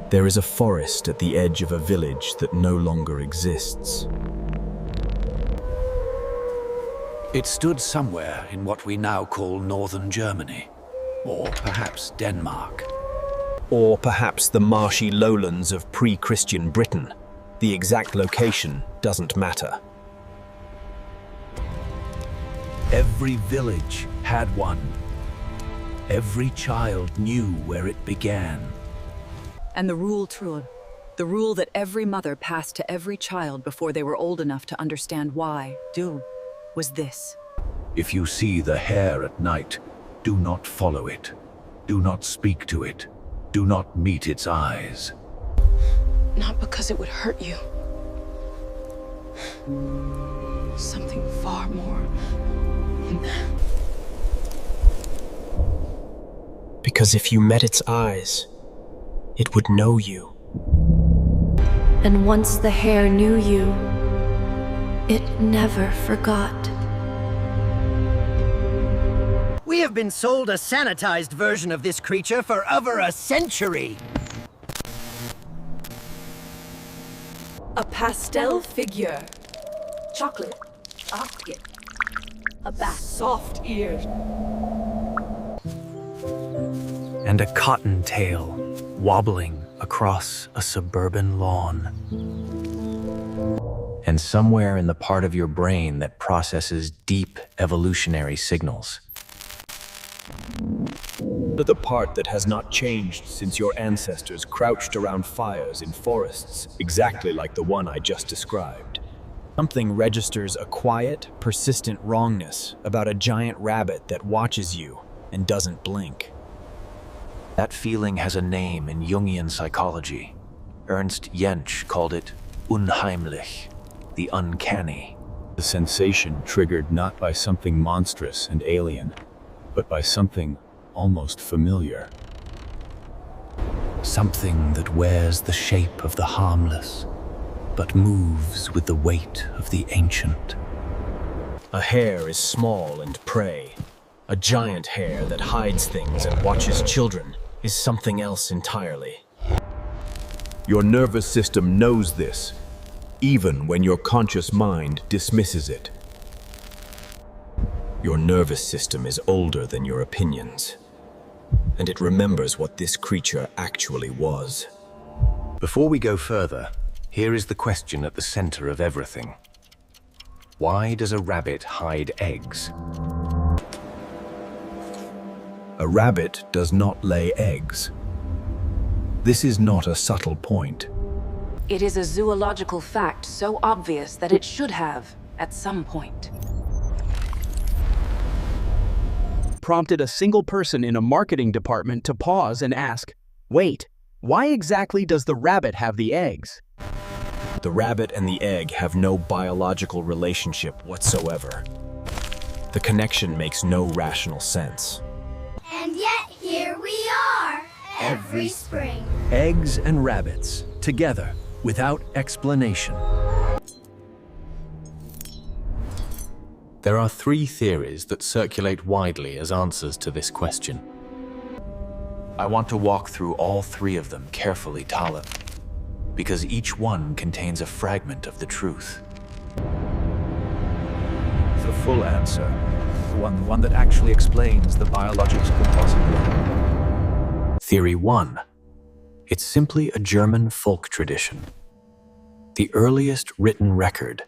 There is a forest at the edge of a village that no longer exists. It stood somewhere in what we now call northern Germany, or perhaps Denmark. Or perhaps the marshy lowlands of pre-Christian Britain. The exact location doesn't matter. Every village had one. Every child knew where it began. And the rule that every mother passed to every child before they were old enough to understand why, was this. If you see the hare at night, do not follow it. Do not speak to it. Do not meet its eyes. Not because it would hurt you. Something far more than that. Because if you met its eyes, it would know you. And once the hare knew you, it never forgot. We have been sold a sanitized version of this creature for over a century. A pastel figure. Chocolate. A bat. Soft ears. And a cottontail wobbling across a suburban lawn. And somewhere in the part of your brain that processes deep evolutionary signals. The part that has not changed since your ancestors crouched around fires in forests, exactly like the one I just described. Something registers a quiet, persistent wrongness about a giant rabbit that watches you and doesn't blink. That feeling has a name in Jungian psychology. Ernst Jentsch called it unheimlich, the uncanny. The sensation triggered not by something monstrous and alien, but by something almost familiar. Something that wears the shape of the harmless, but moves with the weight of the ancient. A hare is small and prey. A giant hare that hides things and watches children is something else entirely. Your nervous system knows this, even when your conscious mind dismisses it. Your nervous system is older than your opinions, and it remembers what this creature actually was. Before we go further, here is the question at the center of everything. Why does a rabbit hide eggs? A rabbit does not lay eggs. This is not a subtle point. It is a zoological fact so obvious that it should have, at some point. Prompted a single person in a marketing department to pause and ask, wait, why exactly does the rabbit have the eggs? The rabbit and the egg have no biological relationship whatsoever. The connection makes no rational sense. And yet here we are, every spring. Eggs and rabbits, together, without explanation. There are three theories that circulate widely as answers to this question. I want to walk through all three of them carefully, Tala, because each one contains a fragment of the truth. The full answer, the one that actually explains the biological possibility. Theory 1. It's simply a German folk tradition. The earliest written record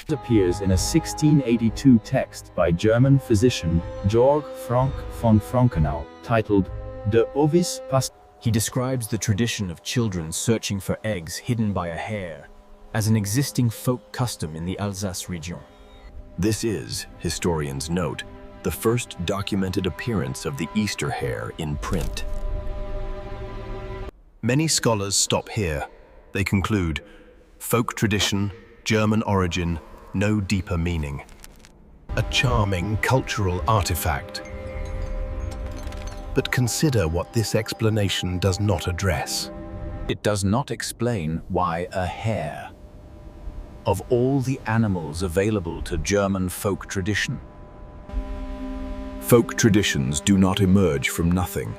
appears in a 1682 text by German physician Georg Frank von Frankenau, titled De Ovis Past. He describes the tradition of children searching for eggs hidden by a hare as an existing folk custom in the Alsace region. This is, historians note, the first documented appearance of the Easter Hare in print. Many scholars stop here. They conclude, folk tradition, German origin, no deeper meaning. A charming cultural artifact. But consider what this explanation does not address. It does not explain why a hare. Of all the animals available to German folk tradition. Folk traditions do not emerge from nothing.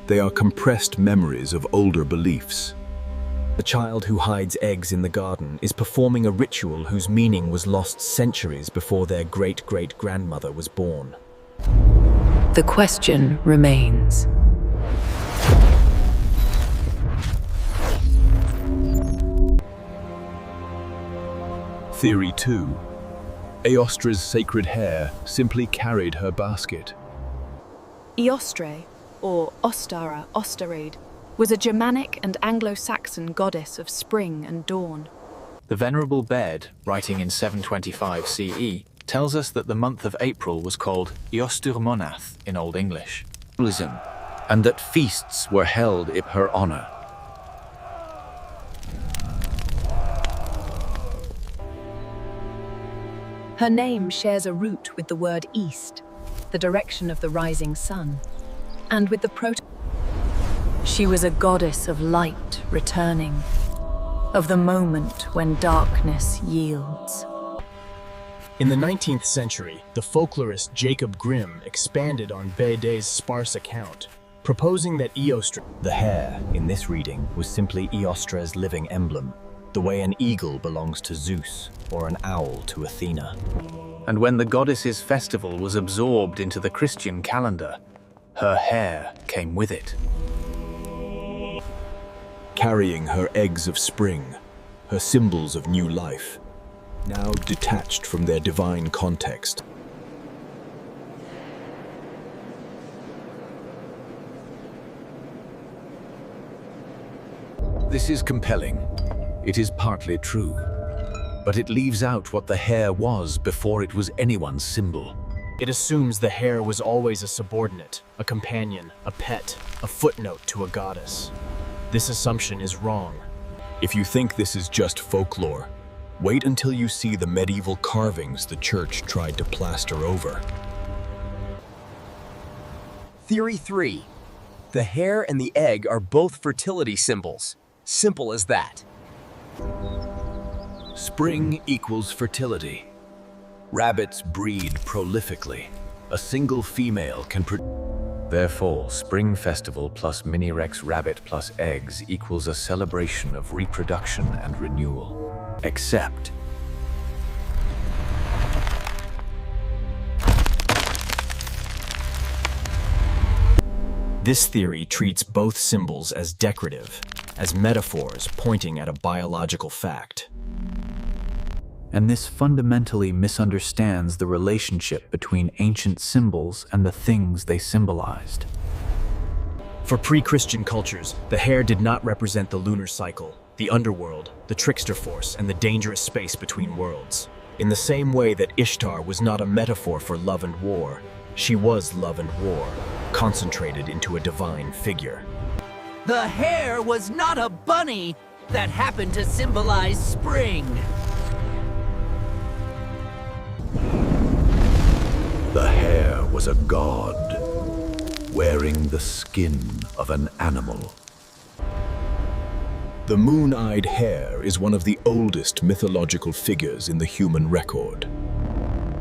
They are compressed memories of older beliefs. A child who hides eggs in the garden is performing a ritual whose meaning was lost centuries before their great-great-grandmother was born. The question remains. Theory 2. Eostre's sacred hare simply carried her basket. Eostre, or Ostara, Osterade, was a Germanic and Anglo-Saxon goddess of spring and dawn. The Venerable Bede, writing in 725 CE, tells us that the month of April was called Eostur Monath in Old English, and that feasts were held in her honor. Her name shares a root with the word east, the direction of the rising sun, and with the She was a goddess of light returning, of the moment when darkness yields. In the 19th century, the folklorist Jacob Grimm expanded on Bede's sparse account, proposing that Eostre, the hare in this reading, was simply Eostre's living emblem, the way an eagle belongs to Zeus or an owl to Athena. And when the goddess's festival was absorbed into the Christian calendar, her hare came with it. Carrying her eggs of spring, her symbols of new life, now detached from their divine context. This is compelling. It is partly true, but it leaves out what the hare was before it was anyone's symbol. It assumes the hare was always a subordinate, a companion, a pet, a footnote to a goddess. This assumption is wrong. If you think this is just folklore, wait until you see the medieval carvings the church tried to plaster over. Theory 3. The hare and the egg are both fertility symbols. Simple as that. Spring equals fertility. Rabbits breed prolifically. A single female can Therefore, Spring Festival plus Mini-Rex rabbit plus eggs equals a celebration of reproduction and renewal. Except this theory treats both symbols as decorative, as metaphors pointing at a biological fact. And this fundamentally misunderstands the relationship between ancient symbols and the things they symbolized. For pre-Christian cultures, the hare did not represent the lunar cycle, the underworld, the trickster force, and the dangerous space between worlds. In the same way that Ishtar was not a metaphor for love and war, she was love and war, concentrated into a divine figure. The hare was not a bunny that happened to symbolize spring. the hare was a god, wearing the skin of an animal. The moon-eyed hare is one of the oldest mythological figures in the human record.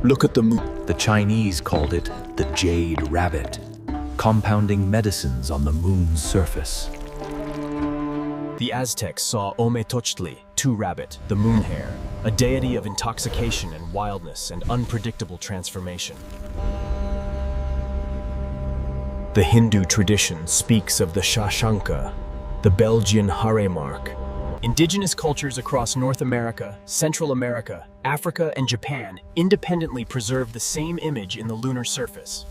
Look at the moon. The Chinese called it the jade rabbit, compounding medicines on the moon's surface. The Aztecs saw Ometochtli, two-rabbit, the moon hare, a deity of intoxication and wildness and unpredictable transformation. The Hindu tradition speaks of the Shashanka, the Belgian hare mark. Indigenous cultures across North America, Central America, Africa, and Japan independently preserved the same image in the lunar surface.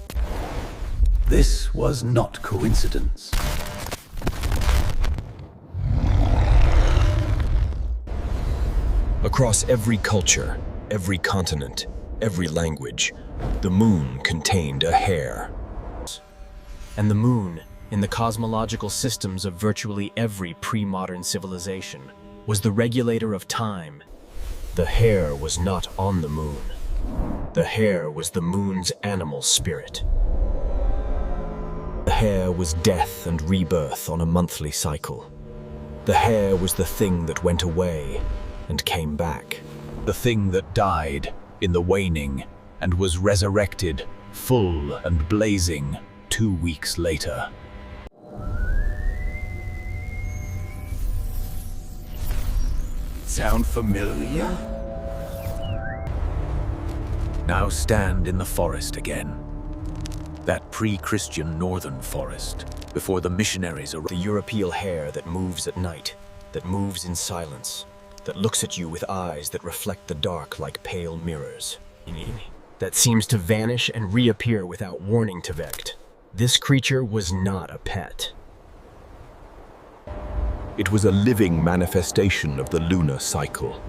This was not coincidence. Across every culture, every continent, every language, the moon contained a hare. And the moon, in the cosmological systems of virtually every pre-modern civilization, was the regulator of time. The hare was not on the moon. The hare was the moon's animal spirit. The hare was death and rebirth on a monthly cycle. The hare was the thing that went away and came back. The thing that died in the waning and was resurrected, full and blazing, 2 weeks later. Sound familiar? Now stand in the forest again. That pre-Christian northern forest, before the missionaries arrived. The European hare that moves at night, that moves in silence, that looks at you with eyes that reflect the dark like pale mirrors. That seems to vanish and reappear without warning to Vecht. This creature was not a pet. It was a living manifestation of the lunar cycle.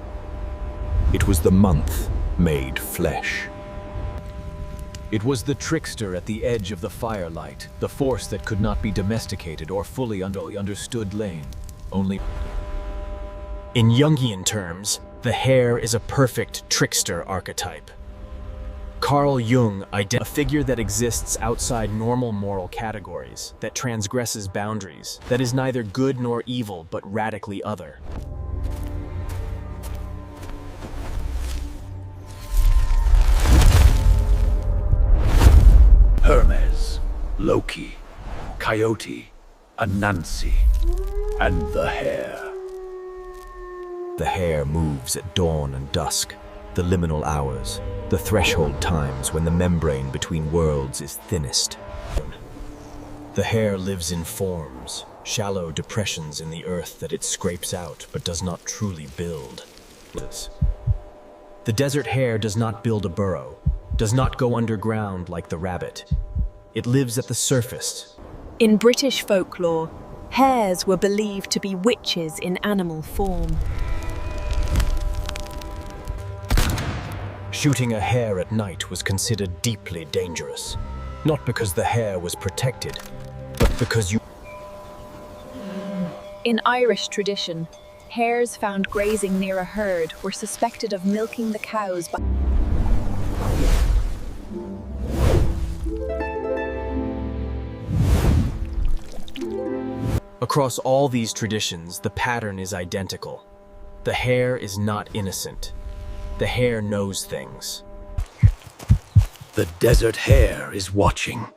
It was the month made flesh. It was the trickster at the edge of the firelight, the force that could not be domesticated or fully understood lane. Only... In Jungian terms, the hare is a perfect trickster archetype. Carl Jung identified a figure that exists outside normal moral categories, that transgresses boundaries, that is neither good nor evil but radically other. Hermes, Loki, Coyote, Anansi, and the hare. The hare moves at dawn and dusk, the liminal hours, the threshold times when the membrane between worlds is thinnest. The hare lives in forms, shallow depressions in the earth that it scrapes out but does not truly build. The desert hare does not build a burrow, does not go underground like the rabbit. It lives at the surface. In British folklore, hares were believed to be witches in animal form. Shooting a hare at night was considered deeply dangerous, not because the hare was protected, but because you... In Irish tradition, hares found grazing near a herd were suspected of milking the cows by... Across all these traditions, the pattern is identical. The hare is not innocent. The hare knows things. The desert hare is watching.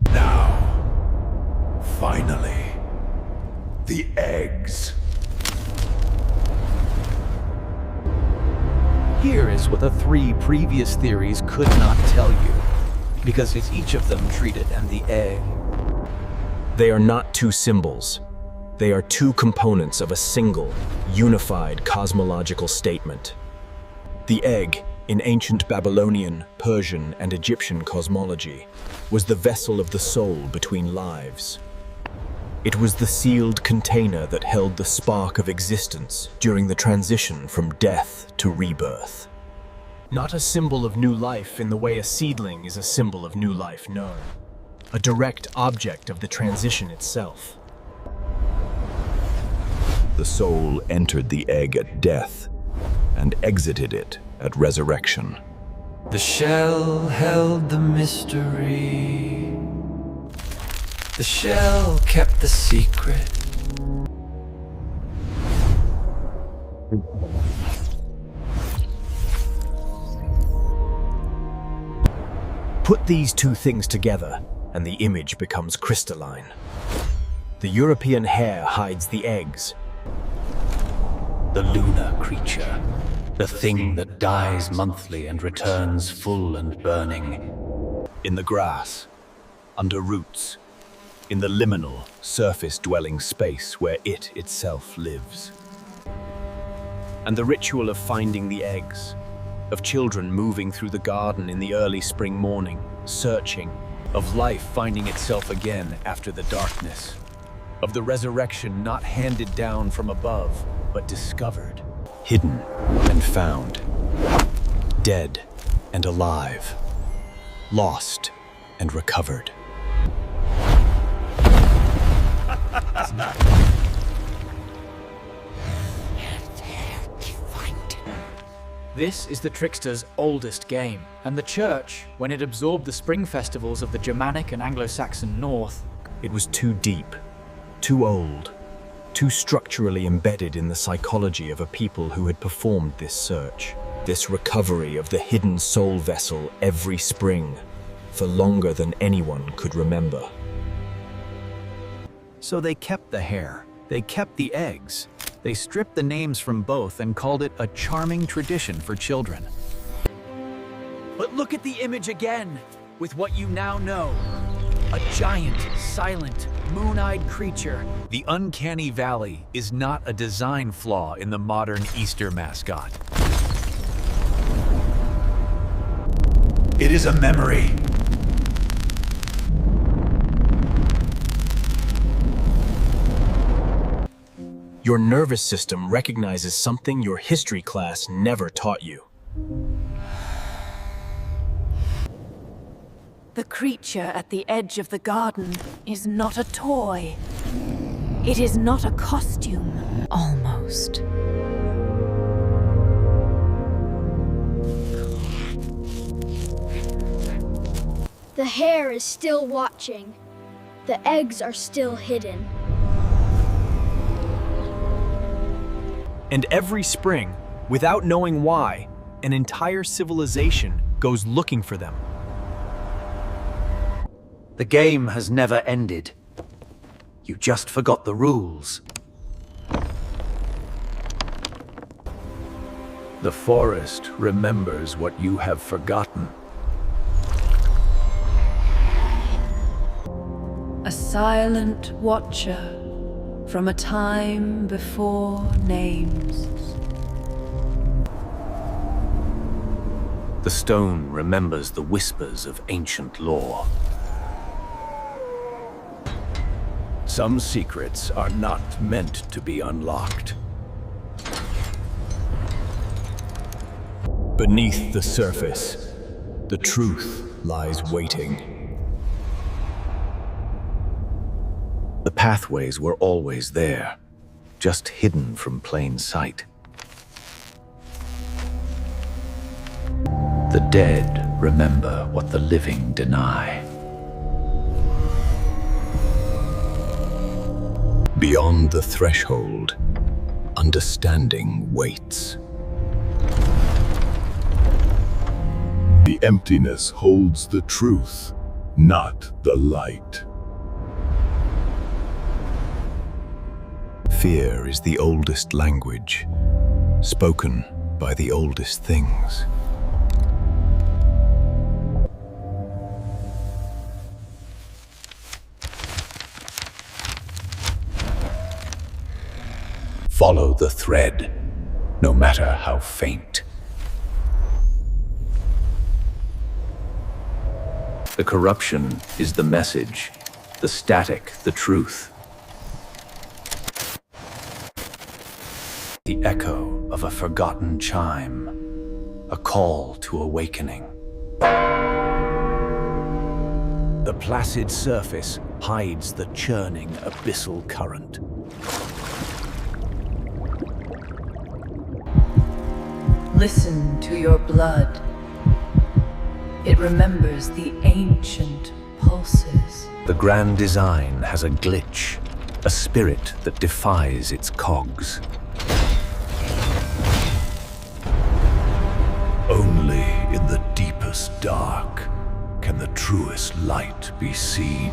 Now, finally, the eggs. Here is what the 3 previous theories could not tell you, because it's each of them treated and the egg. They are not 2 symbols. They are 2 components of a single, unified cosmological statement. The egg, in ancient Babylonian, Persian, and Egyptian cosmology, was the vessel of the soul between lives. It was the sealed container that held the spark of existence during the transition from death to rebirth. Not a symbol of new life in the way a seedling is a symbol of new life, no. A direct object of the transition itself. The soul entered the egg at death and exited it at resurrection. The shell held the mystery. The shell kept the secret. Put these 2 things together, and the image becomes crystalline. The European hare hides the eggs. The lunar creature, the thing that dies monthly and returns full and burning. In the grass, under roots, in the liminal, surface-dwelling space where it itself lives. And the ritual of finding the eggs, of children moving through the garden in the early spring morning, searching, Of life finding itself again after the darkness. Of the resurrection not handed down from above, but discovered. hidden and found, dead and alive, lost and recovered. This is the trickster's oldest game, and the church, when it absorbed the spring festivals of the Germanic and Anglo-Saxon north, it was too deep, too old, too structurally embedded in the psychology of a people who had performed this search, this recovery of the hidden soul vessel every spring, for longer than anyone could remember. So they kept the hare, they kept the eggs. They stripped the names from both and called it a charming tradition for children. But look at the image again, with what you now know. A giant, silent, moon-eyed creature. The Uncanny Valley is not a design flaw in the modern Easter mascot. It is a memory. Your nervous system recognizes something your history class never taught you. The creature at the edge of the garden is not a toy. It is not a costume, almost. The hare is still watching. The eggs are still hidden. And every spring, without knowing why, an entire civilization goes looking for them. The game has never ended. You just forgot the rules. The forest remembers what you have forgotten. A silent watcher from a time before names. The stone remembers the whispers of ancient lore. Some secrets are not meant to be unlocked. Beneath the surface, the truth lies waiting. The pathways were always there, just hidden from plain sight. The dead remember what the living deny. Beyond the threshold, understanding waits. The emptiness holds the truth, not the light. Fear is the oldest language, spoken by the oldest things. Follow the thread, no matter how faint. The corruption is the message, the static, the truth. The echo of a forgotten chime, a call to awakening. The placid surface hides the churning abyssal current. Listen to your blood. It remembers the ancient pulses. The grand design has a glitch, a spirit that defies its cogs. Only in the deepest dark can the truest light be seen.